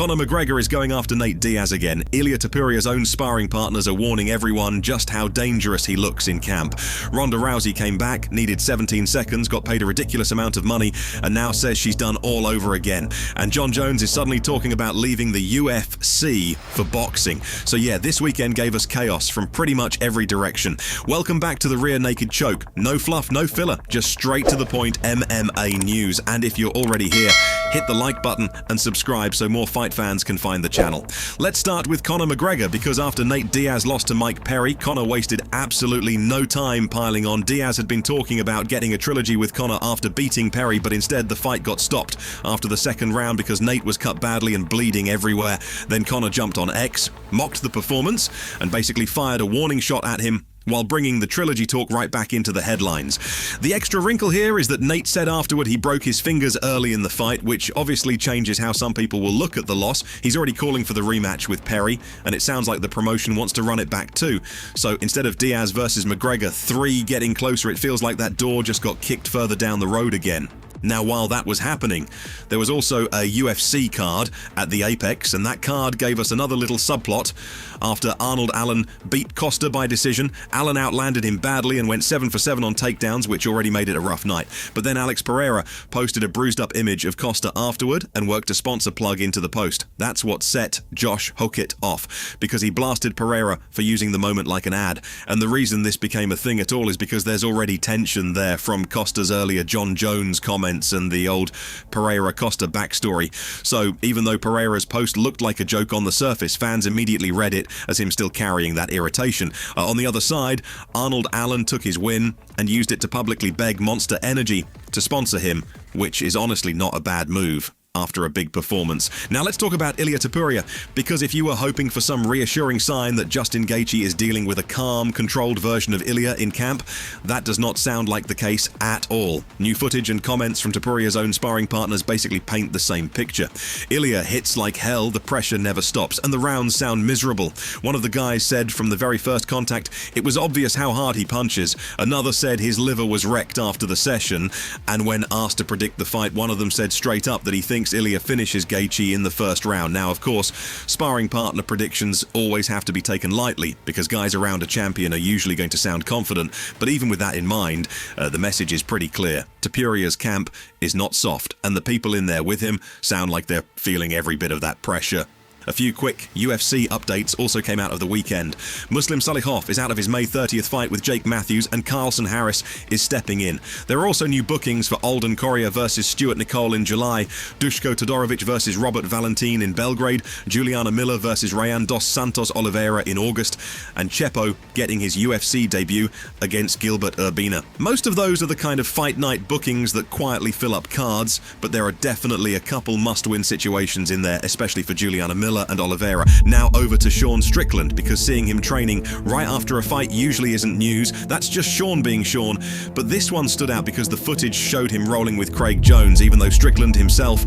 Conor McGregor is going after Nate Diaz again. Ilia Topuria's own sparring partners are warning everyone just how dangerous he looks in camp. Ronda Rousey came back, needed 17 seconds, got paid a ridiculous amount of money, and now says she's done all over again. And Jon Jones is suddenly talking about leaving the UFC for boxing. So yeah, this weekend gave us chaos from pretty much every direction. Welcome back to the Rear Naked Choke. No fluff, no filler, just straight to the point MMA news. And if you're already here, hit the like button and subscribe so more fight fans can find the channel. Let's start with Conor McGregor, because after Nate Diaz lost to Mike Perry, Conor wasted absolutely no time piling on. Diaz had been talking about getting a trilogy with Conor after beating Perry, but instead the fight got stopped after the second round because Nate was cut badly and bleeding everywhere. Then Conor jumped on X, mocked the performance, and basically fired a warning shot at him, while bringing the trilogy talk right back into the headlines. The extra wrinkle here is that Nate said afterward he broke his fingers early in the fight, which obviously changes how some people will look at the loss. He's already calling for the rematch with Perry, and it sounds like the promotion wants to run it back too. So instead of Diaz versus McGregor 3 getting closer, it feels like that door just got kicked further down the road again. Now, while that was happening, there was also a UFC card at the Apex, and that card gave us another little subplot. After Arnold Allen beat Costa by decision, Allen outlanded him badly and went 7 for 7 on takedowns, which already made it a rough night. But then Alex Pereira posted a bruised up image of Costa afterward and worked a sponsor plug into the post. That's what set Josh Hookett off, because he blasted Pereira for using the moment like an ad. And the reason this became a thing at all is because there's already tension there from Costa's earlier Jon Jones comment and the old Pereira-Costa backstory. So even though Pereira's post looked like a joke on the surface, fans immediately read it as him still carrying that irritation. On the other side, Arnold Allen took his win and used it to publicly beg Monster Energy to sponsor him, which is honestly not a bad move after a big performance. Now let's talk about Ilia Topuria, because if you were hoping for some reassuring sign that Justin Gaethje is dealing with a calm, controlled version of Ilia in camp, that does not sound like the case at all. New footage and comments from Topuria's own sparring partners basically paint the same picture. Ilia hits like hell, the pressure never stops, and the rounds sound miserable. One of the guys said from the very first contact, it was obvious how hard he punches. Another said his liver was wrecked after the session, and when asked to predict the fight, one of them said straight up that he thinks Ilia finishes Gaethje in the first round. Now, of course, sparring partner predictions always have to be taken lightly, because guys around a champion are usually going to sound confident, but even with that in mind, the message is pretty clear. Topuria's camp is not soft, and the people in there with him sound like they're feeling every bit of that pressure. A few quick UFC updates also came out of the weekend. Muslim Salikhov is out of his May 30th fight with Jake Matthews, and Carlson Harris is stepping in. There are also new bookings for Alden Correa versus Stuart Nicole in July, Dushko Todorovic versus Robert Valentin in Belgrade, Juliana Miller versus Rayan dos Santos Oliveira in August, and Chepo getting his UFC debut against Gilbert Urbina. Most of those are the kind of fight night bookings that quietly fill up cards, but there are definitely a couple must-win situations in there, especially for Juliana Miller and Oliveira. Now over to Sean Strickland, because seeing him training right after a fight usually isn't news. That's just Sean being Sean, but this one stood out because the footage showed him rolling with Craig Jones, even though Strickland himself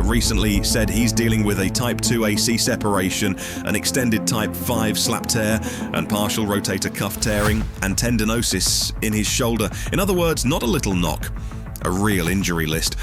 recently said he's dealing with a Type 2 AC separation, an extended Type 5 slap tear, and partial rotator cuff tearing, and tendinosis in his shoulder. In other words, not a little knock, a real injury list,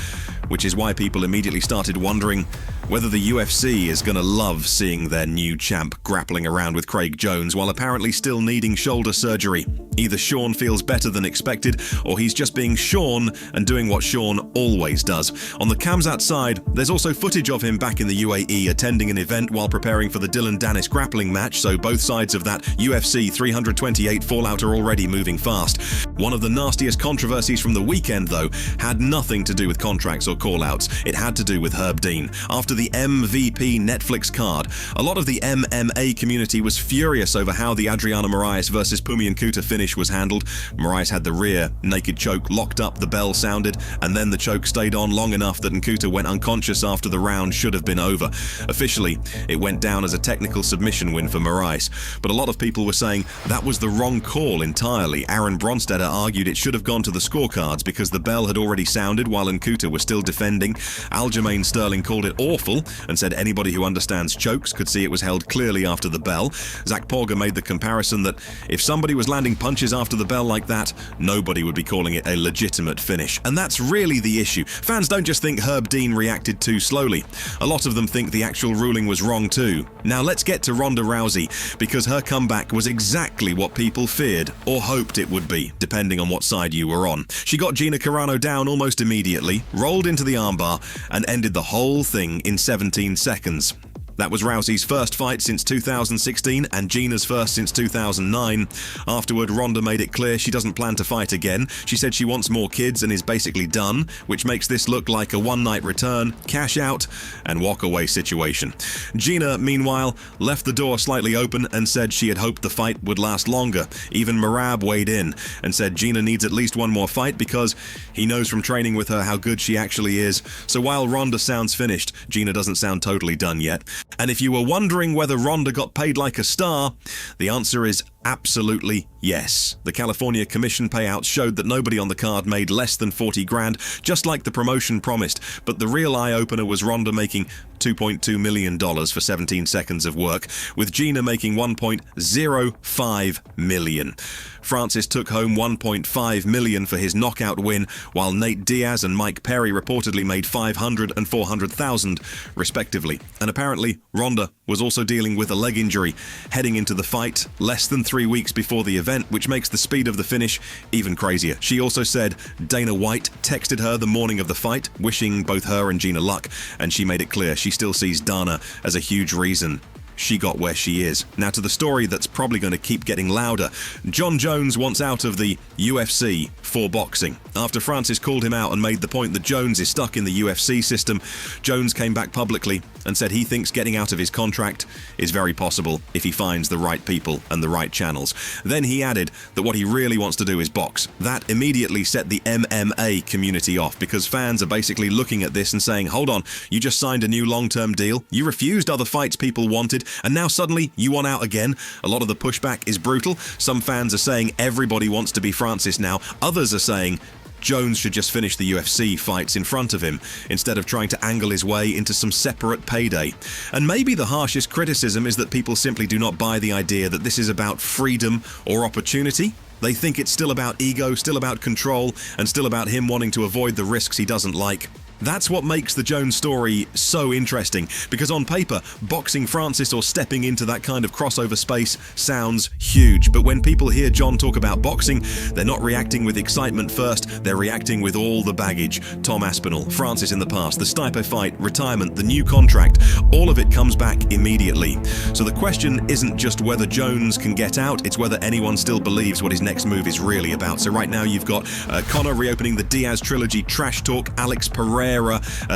which is why people immediately started wondering whether the UFC is going to love seeing their new champ grappling around with Craig Jones while apparently still needing shoulder surgery. Either Sean feels better than expected, or he's just being Sean and doing what Sean always does. On the cams outside, there's also footage of him back in the UAE attending an event while preparing for the Dylan Dennis grappling match, so both sides of that UFC 328 fallout are already moving fast. One of the nastiest controversies from the weekend, though, had nothing to do with contracts or call-outs. It had to do with Herb Dean. After the MVP Netflix card, a lot of the MMA community was furious over how the Adriano Moraes versus Pumian-Kuta finish was handled. Moraes had the rear naked choke locked up, the bell sounded, and then the choke stayed on long enough that Nkuta went unconscious after the round should have been over. Officially, it went down as a technical submission win for Moraes, but a lot of people were saying that was the wrong call entirely. Aaron Bronstetter argued it should have gone to the scorecards because the bell had already sounded while Nkuta was still defending. Aljamain Sterling called it awful awful and said anybody who understands chokes could see it was held clearly after the bell. Zach Porger made the comparison that if somebody was landing punches after the bell like that, nobody would be calling it a legitimate finish. And that's really the issue. Fans don't just think Herb Dean reacted too slowly. A lot of them think the actual ruling was wrong too. Now let's get to Ronda Rousey, because her comeback was exactly what people feared, or hoped it would be, depending on what side you were on. She got Gina Carano down almost immediately, rolled into the armbar, and ended the whole thing in 17 seconds. That was Rousey's first fight since 2016 and Gina's first since 2009. Afterward, Ronda made it clear she doesn't plan to fight again. She said she wants more kids and is basically done, which makes this look like a one-night return, cash out, and walk-away situation. Gina, meanwhile, left the door slightly open and said she had hoped the fight would last longer. Even Merab weighed in and said Gina needs at least one more fight because he knows from training with her how good she actually is. So while Ronda sounds finished, Gina doesn't sound totally done yet. And if you were wondering whether Ronda got paid like a star, the answer is absolutely yes. The California Commission payouts showed that nobody on the card made less than 40 grand, just like the promotion promised. But the real eye-opener was Ronda making $2.2 million for 17 seconds of work, with Gina making $1.05 million. Francis took home $1.5 million for his knockout win, while Nate Diaz and Mike Perry reportedly made $500,000 and $400,000, respectively. And apparently, Ronda was also dealing with a leg injury heading into the fight less than 3 weeks before the event, which makes the speed of the finish even crazier. She also said Dana White texted her the morning of the fight, wishing both her and Gina luck, and she made it clear she still sees Dana as a huge reason she got where she is. Now to the story that's probably going to keep getting louder. Jon Jones wants out of the UFC for boxing. After Francis called him out and made the point that Jones is stuck in the UFC system, Jones came back publicly and said he thinks getting out of his contract is very possible if he finds the right people and the right channels. Then he added that what he really wants to do is box. That immediately set the MMA community off, because fans are basically looking at this and saying, hold on, you just signed a new long-term deal, you refused other fights people wanted, and now suddenly you want out again. A lot of the pushback is brutal. Some fans are saying everybody wants to be Francis now. Others are saying Jones should just finish the UFC fights in front of him, instead of trying to angle his way into some separate payday. And maybe the harshest criticism is that people simply do not buy the idea that this is about freedom or opportunity. They think it's still about ego, still about control, and still about him wanting to avoid the risks he doesn't like. That's what makes the Jones story so interesting, because on paper, boxing Francis or stepping into that kind of crossover space sounds huge. But when people hear Jon talk about boxing, they're not reacting with excitement first, they're reacting with all the baggage. Tom Aspinall, Francis in the past, the Stipe fight, retirement, the new contract, all of it comes back immediately. So the question isn't just whether Jones can get out, it's whether anyone still believes what his next move is really about. So right now you've got Conor reopening the Diaz trilogy trash talk, Alex Pereira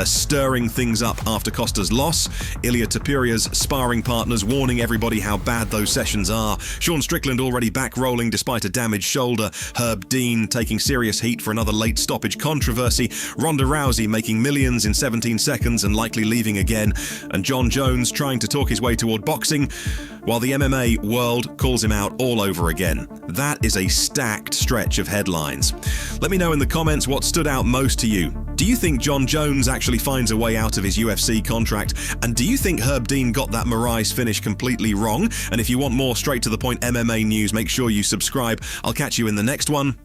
stirring things up after Costa's loss, Ilia Topuria's sparring partners warning everybody how bad those sessions are, Sean Strickland already back rolling despite a damaged shoulder, Herb Dean taking serious heat for another late stoppage controversy, Ronda Rousey making millions in 17 seconds and likely leaving again, and Jon Jones trying to talk his way toward boxing, while the MMA world calls him out all over again. That is a stacked stretch of headlines. Let me know in the comments what stood out most to you. Do you think Jon Jones actually finds a way out of his UFC contract? And do you think Herb Dean got that Moraes finish completely wrong? And if you want more straight to the point MMA news, make sure you subscribe. I'll catch you in the next one.